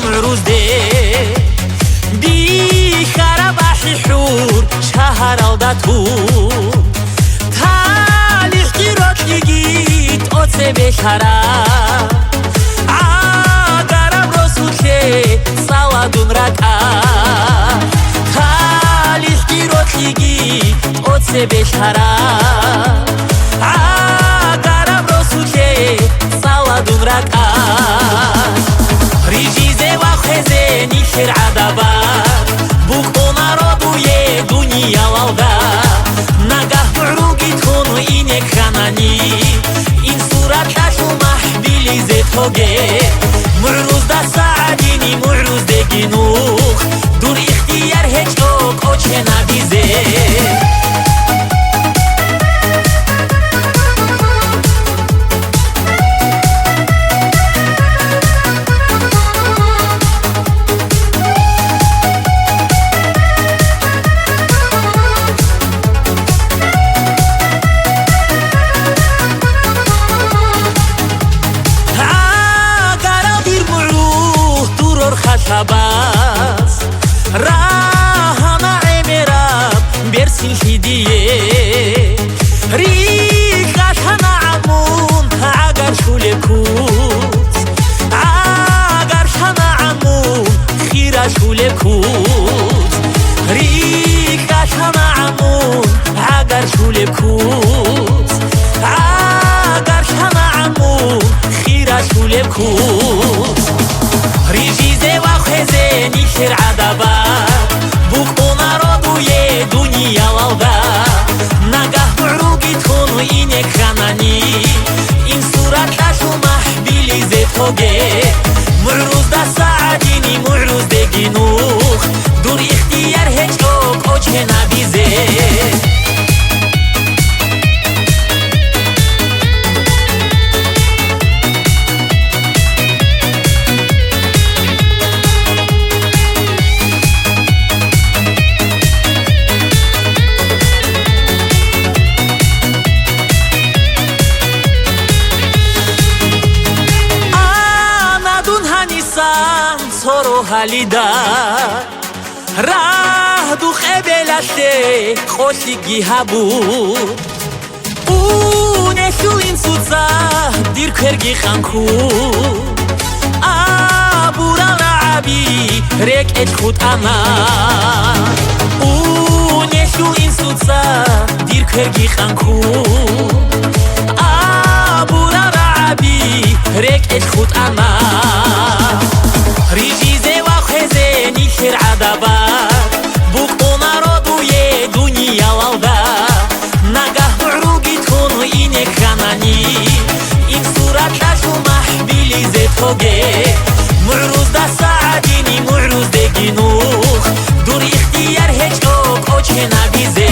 معروز ده بی خرابحی حور شهر آلدتون تالیخ گیرات گیت آتse بشهرم عقرم رسول که سالادون رکا تالیخ گیرات گیت آتse بشهرم عقرم رسول که سالادون رکا ریجیزه و خزه نیشر عدبات بکن رادوی دنیا والدا نگاه معروگی تون و اینه کنانی این صورت لشو محبیلی زتوگه معروز دا سعدینی معروز دگینوخ دور اختیار هیچ اوک اوچه نبیزه خشباس راهنا عمراب برسين هديه ريقاش هنا عمون عقر شولكوت عقر هنا عمون خيرا شولكوت ريقاش هنا عمون عقر شولكوت عقر هنا عمون خيرا شولكوت ریجیزه و خزه نیشر عدبات بکن رادوی دنیا والدا نگاه معروگی تون و اینه کنانی این صورت لشو محبیلی زتوگه معروز دا سعدینی معروز دگینوخ دور اختیار هیچ اوک اوچه نبیزه سورو حالیدا راه دو خبلته خوشیگی هبود او نشو این سوزا دیر کرگی خانکو آبورا لعبی ریک اچ خود اما او نشو این سوزا دیر کرگی خانکو آبورا لعبی ریک اچ خود اما ریجیزه و خزه نیشر عدبات بکن رادوی دنیا والدا نگاه معروگی تون و اینه کنانی این صورت لشو محبیلی زتوگه معروز دا سعدینی معروز دگینوخ دور اختیار هیچ اوک اوچه نبیزه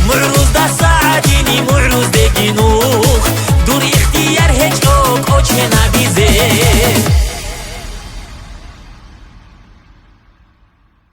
معروز دا سعدینی معروز دگینوخ دور اختیار هیچ اوک اوچه نبیزه